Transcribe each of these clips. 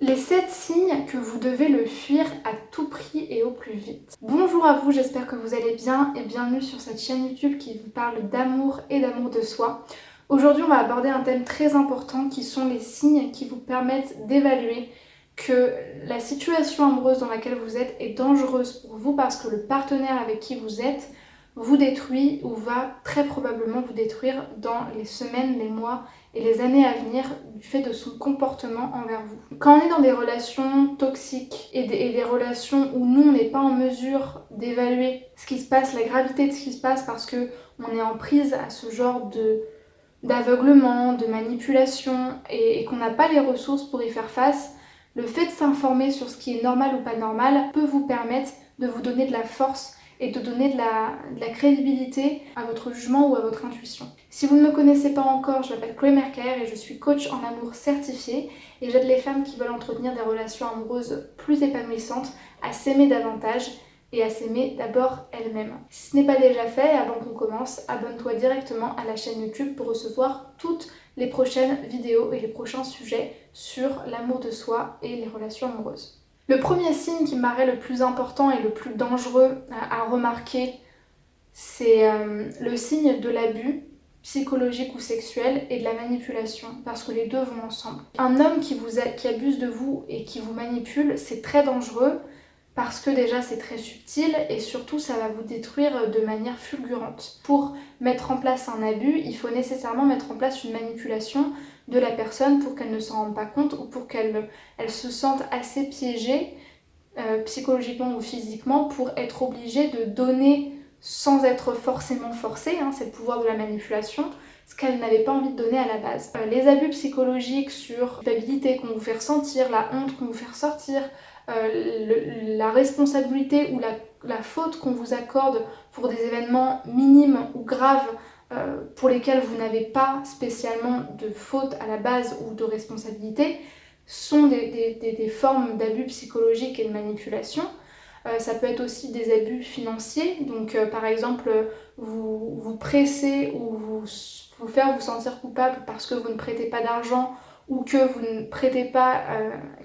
Les 7 signes que vous devez le fuir à tout prix et au plus vite. Bonjour à vous, j'espère que vous allez bien et bienvenue sur cette chaîne YouTube qui vous parle d'amour et d'amour de soi. Aujourd'hui, on va aborder un thème très important qui sont les signes qui vous permettent d'évaluer que la situation amoureuse dans laquelle vous êtes est dangereuse pour vous parce que le partenaire avec qui vous êtes vous détruit ou va très probablement vous détruire dans les semaines, les mois et les années à venir du fait de son comportement envers vous. Quand on est dans des relations toxiques et des relations où nous on n'est pas en mesure d'évaluer ce qui se passe, la gravité de ce qui se passe parce que on est en prise à ce genre d'aveuglement, de manipulation et qu'on n'a pas les ressources pour y faire face, le fait de s'informer sur ce qui est normal ou pas normal peut vous permettre de vous donner de la force et de donner de la crédibilité à votre jugement ou à votre intuition. Si vous ne me connaissez pas encore, je m'appelle Chloé Merker et je suis coach en amour certifiée et j'aide les femmes qui veulent entretenir des relations amoureuses plus épanouissantes à s'aimer davantage et à s'aimer d'abord elles-mêmes. Si ce n'est pas déjà fait, avant qu'on commence, abonne-toi directement à la chaîne YouTube pour recevoir toutes les prochaines vidéos et les prochains sujets sur l'amour de soi et les relations amoureuses. Le premier signe qui me paraît le plus important et le plus dangereux à remarquer, c'est le signe de l'abus psychologique ou sexuel et de la manipulation, parce que les deux vont ensemble. Un homme qui abuse de vous et qui vous manipule, c'est très dangereux, parce que déjà c'est très subtil et surtout ça va vous détruire de manière fulgurante. Pour mettre en place un abus, il faut nécessairement mettre en place une manipulation de la personne pour qu'elle ne s'en rende pas compte ou pour qu'elle se sente assez piégée psychologiquement ou physiquement pour être obligée de donner sans être forcément forcée, c'est le pouvoir de la manipulation, ce qu'elle n'avait pas envie de donner à la base. Les abus psychologiques sur la culpabilité qu'on vous fait ressentir, la honte qu'on vous fait ressortir, la responsabilité ou la faute qu'on vous accorde pour des événements minimes ou graves pour lesquels vous n'avez pas spécialement de faute à la base ou de responsabilité, sont des formes d'abus psychologiques et de manipulation. Ça peut être aussi des abus financiers, donc par exemple vous presser ou vous faire vous sentir coupable parce que vous ne prêtez pas d'argent ou que vous ne prêtez pas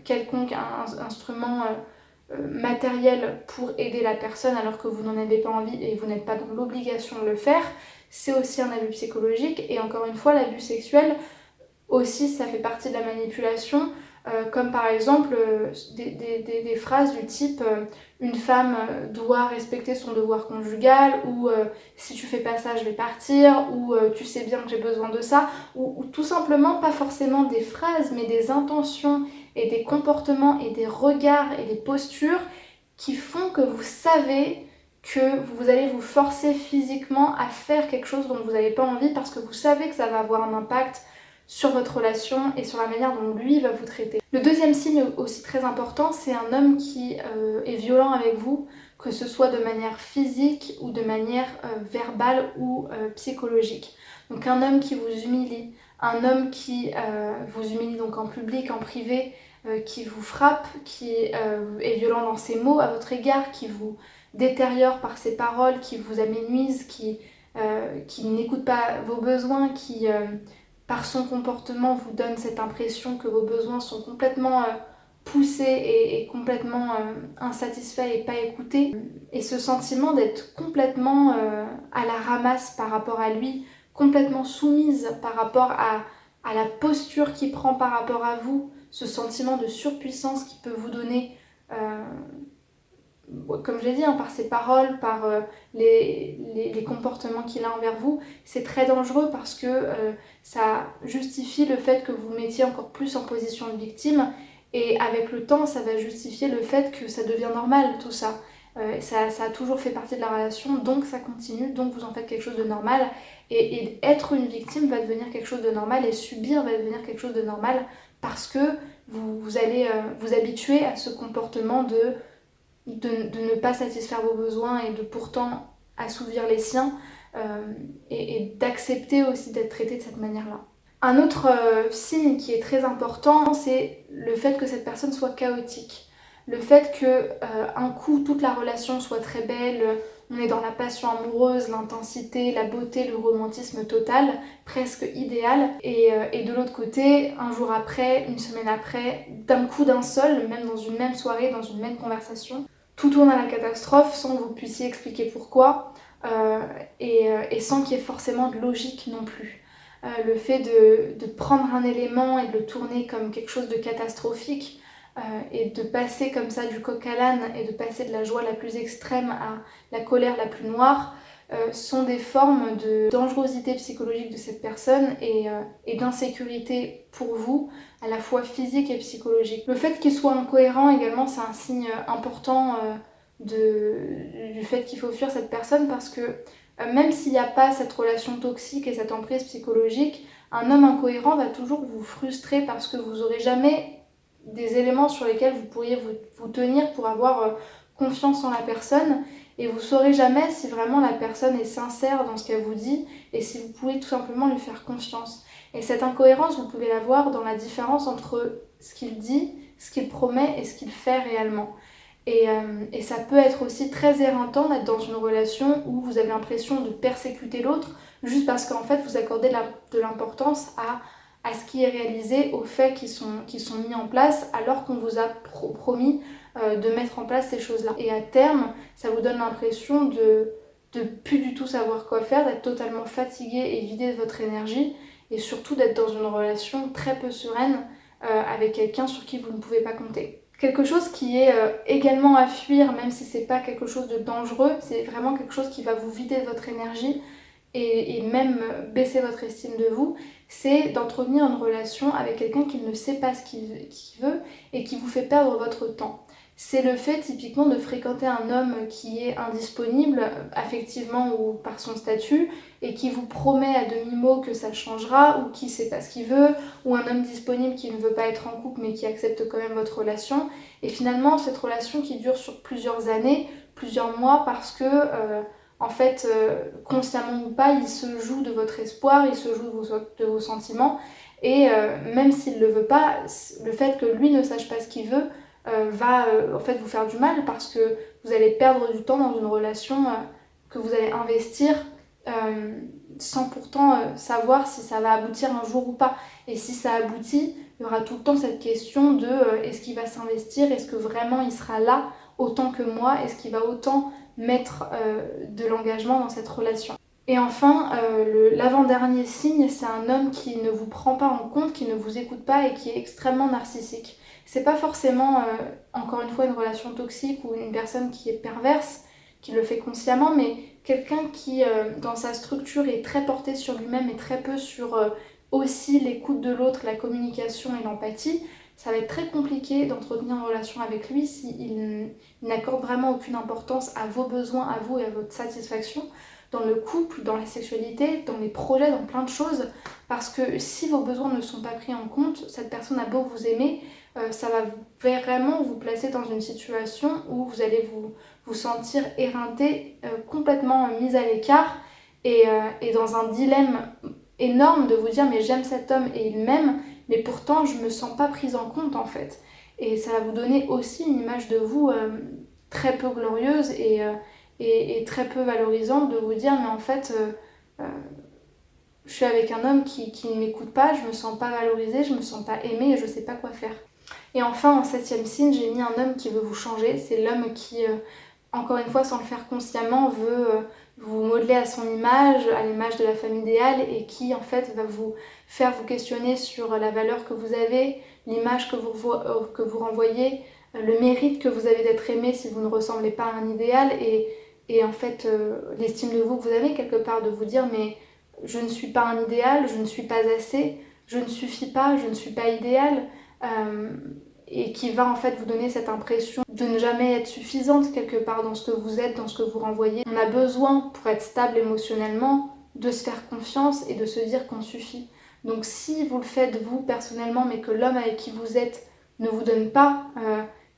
quelconque instrument matériel pour aider la personne alors que vous n'en avez pas envie et vous n'êtes pas dans l'obligation de le faire, c'est aussi un abus psychologique. Et encore une fois, l'abus sexuel aussi, ça fait partie de la manipulation. Comme par exemple des phrases du type une femme doit respecter son devoir conjugal ou si tu fais pas ça je vais partir ou tu sais bien que j'ai besoin de ça ou tout simplement pas forcément des phrases mais des intentions et des comportements et des regards et des postures qui font que vous savez que vous allez vous forcer physiquement à faire quelque chose dont vous n'avez pas envie parce que vous savez que ça va avoir un impact sur votre relation et sur la manière dont lui va vous traiter. Le deuxième signe aussi très important, c'est un homme qui est violent avec vous, que ce soit de manière physique ou de manière verbale ou psychologique. Donc un homme qui vous humilie, un homme qui vous humilie donc en public, en privé, qui vous frappe, qui est violent dans ses mots à votre égard, qui vous détériore par ses paroles, qui vous aménuise, qui n'écoute pas vos besoins, qui par son comportement vous donne cette impression que vos besoins sont complètement poussés et complètement insatisfaits et pas écoutés. Et ce sentiment d'être complètement à la ramasse par rapport à lui, complètement soumise par rapport à la posture qu'il prend par rapport à vous, ce sentiment de surpuissance qu'il peut vous donner comme je l'ai dit, par ses paroles, par les comportements qu'il a envers vous, c'est très dangereux parce que ça justifie le fait que vous vous mettiez encore plus en position de victime et avec le temps, ça va justifier le fait que ça devient normal tout ça. Ça a toujours fait partie de la relation, donc ça continue, donc vous en faites quelque chose de normal et être une victime va devenir quelque chose de normal et subir va devenir quelque chose de normal parce que vous allez vous habituer à ce comportement de ne pas satisfaire vos besoins et de pourtant assouvir les siens et d'accepter aussi d'être traité de cette manière-là. Un autre signe qui est très important, c'est le fait que cette personne soit chaotique. Le fait que un coup toute la relation soit très belle, on est dans la passion amoureuse, l'intensité, la beauté, le romantisme total, presque idéal. Et de l'autre côté, un jour après, une semaine après, d'un coup d'un seul, même dans une même soirée, dans une même conversation, tout tourne à la catastrophe sans que vous puissiez expliquer pourquoi et sans qu'il y ait forcément de logique non plus. Le fait de prendre un élément et de le tourner comme quelque chose de catastrophique et de passer comme ça du coq à l'âne et de passer de la joie la plus extrême à la colère la plus noire sont des formes de dangerosité psychologique de cette personne et d'insécurité pour vous, à la fois physique et psychologique. Le fait qu'il soit incohérent également, c'est un signe important du fait qu'il faut fuir cette personne parce que même s'il n'y a pas cette relation toxique et cette emprise psychologique, un homme incohérent va toujours vous frustrer parce que vous n'aurez jamais des éléments sur lesquels vous pourriez vous tenir pour avoir confiance en la personne et vous ne saurez jamais si vraiment la personne est sincère dans ce qu'elle vous dit et si vous pouvez tout simplement lui faire confiance. Et cette incohérence, vous pouvez la voir dans la différence entre ce qu'il dit, ce qu'il promet et ce qu'il fait réellement. Et ça peut être aussi très éreintant d'être dans une relation où vous avez l'impression de persécuter l'autre juste parce qu'en fait vous accordez de l'importance à ce qui est réalisé, aux faits qui sont mis en place alors qu'on vous a promis de mettre en place ces choses-là. Et à terme, ça vous donne l'impression de plus du tout savoir quoi faire, d'être totalement fatigué et vidé de votre énergie et surtout d'être dans une relation très peu sereine avec quelqu'un sur qui vous ne pouvez pas compter. Quelque chose qui est également à fuir, même si c'est pas quelque chose de dangereux, c'est vraiment quelque chose qui va vous vider de votre énergie et même baisser votre estime de vous, c'est d'entretenir une relation avec quelqu'un qui ne sait pas ce qu'il veut et qui vous fait perdre votre temps. C'est le fait typiquement de fréquenter un homme qui est indisponible affectivement ou par son statut et qui vous promet à demi-mot que ça changera ou qui sait pas ce qu'il veut, ou un homme disponible qui ne veut pas être en couple mais qui accepte quand même votre relation. Et finalement cette relation qui dure sur plusieurs années, plusieurs mois parce que en fait, consciemment ou pas, il se joue de votre espoir, il se joue de vos sentiments et même s'il ne le veut pas, le fait que lui ne sache pas ce qu'il veut va en fait vous faire du mal parce que vous allez perdre du temps dans une relation que vous allez investir sans pourtant savoir si ça va aboutir un jour ou pas. Et si ça aboutit, il y aura tout le temps cette question de est-ce qu'il va s'investir, est-ce que vraiment il sera là autant que moi, est-ce qu'il va autant mettre de l'engagement dans cette relation. Et enfin, l'avant-dernier signe, c'est un homme qui ne vous prend pas en compte, qui ne vous écoute pas et qui est extrêmement narcissique. C'est pas forcément, encore une fois, une relation toxique ou une personne qui est perverse, qui le fait consciemment, mais quelqu'un qui, dans sa structure, est très porté sur lui-même et très peu sur aussi l'écoute de l'autre, la communication et l'empathie. Ça va être très compliqué d'entretenir une relation avec lui s'il n'accorde vraiment aucune importance à vos besoins, à vous et à votre satisfaction dans le couple, dans la sexualité, dans les projets, dans plein de choses. Parce que si vos besoins ne sont pas pris en compte, cette personne a beau vous aimer, ça va vraiment vous placer dans une situation où vous allez vous sentir éreinté, complètement mis à l'écart et dans un dilemme énorme de vous dire mais j'aime cet homme et il m'aime, mais pourtant je me sens pas prise en compte en fait. Et ça va vous donner aussi une image de vous très peu glorieuse et très peu valorisante de vous dire mais en fait je suis avec un homme qui ne m'écoute pas, je me sens pas valorisée, je me sens pas aimée et je sais pas quoi faire. Et enfin en 7e signe, j'ai mis un homme qui veut vous changer, c'est l'homme qui encore une fois sans le faire consciemment veut vous modeler à son image, à l'image de la femme idéale et qui en fait va vous faire vous questionner sur la valeur que vous avez, l'image que vous renvoyez, le mérite que vous avez d'être aimé si vous ne ressemblez pas à un idéal et en fait l'estime de vous que vous avez quelque part de vous dire mais je ne suis pas un idéal, je ne suis pas assez, je ne suffis pas, je ne suis pas idéal et qui va en fait vous donner cette impression de ne jamais être suffisante quelque part dans ce que vous êtes, dans ce que vous renvoyez. On a besoin pour être stable émotionnellement de se faire confiance et de se dire qu'on suffit. Donc si vous le faites vous personnellement mais que l'homme avec qui vous êtes ne vous donne pas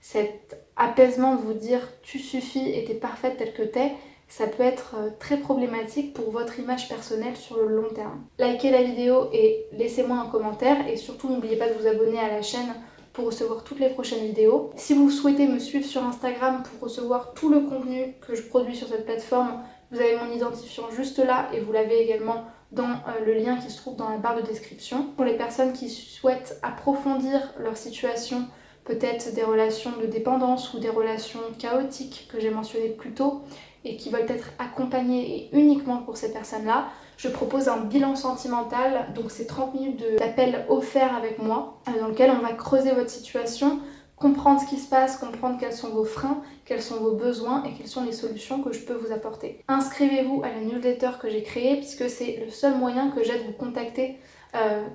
cet apaisement de vous dire tu suffis et t'es parfaite telle que t'es, ça peut être très problématique pour votre image personnelle sur le long terme. Likez la vidéo et laissez-moi un commentaire et surtout n'oubliez pas de vous abonner à la chaîne pour recevoir toutes les prochaines vidéos. Si vous souhaitez me suivre sur Instagram pour recevoir tout le contenu que je produis sur cette plateforme, vous avez mon identifiant juste là et vous l'avez également dans le lien qui se trouve dans la barre de description. Pour les personnes qui souhaitent approfondir leur situation, peut-être des relations de dépendance ou des relations chaotiques que j'ai mentionnées plus tôt et qui veulent être accompagnées et uniquement pour ces personnes-là, je propose un bilan sentimental, donc c'est 30 minutes d'appel offert avec moi, dans lequel on va creuser votre situation, comprendre ce qui se passe, comprendre quels sont vos freins, quels sont vos besoins et quelles sont les solutions que je peux vous apporter. Inscrivez-vous à la newsletter que j'ai créée puisque c'est le seul moyen que j'ai de vous contacter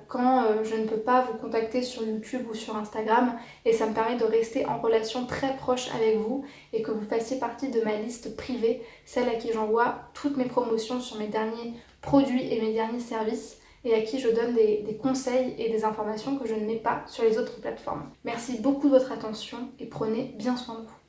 quand je ne peux pas vous contacter sur YouTube ou sur Instagram, et ça me permet de rester en relation très proche avec vous et que vous fassiez partie de ma liste privée, celle à qui j'envoie toutes mes promotions sur mes derniers produits et mes derniers services et à qui je donne des conseils et des informations que je ne mets pas sur les autres plateformes. Merci beaucoup de votre attention et prenez bien soin de vous.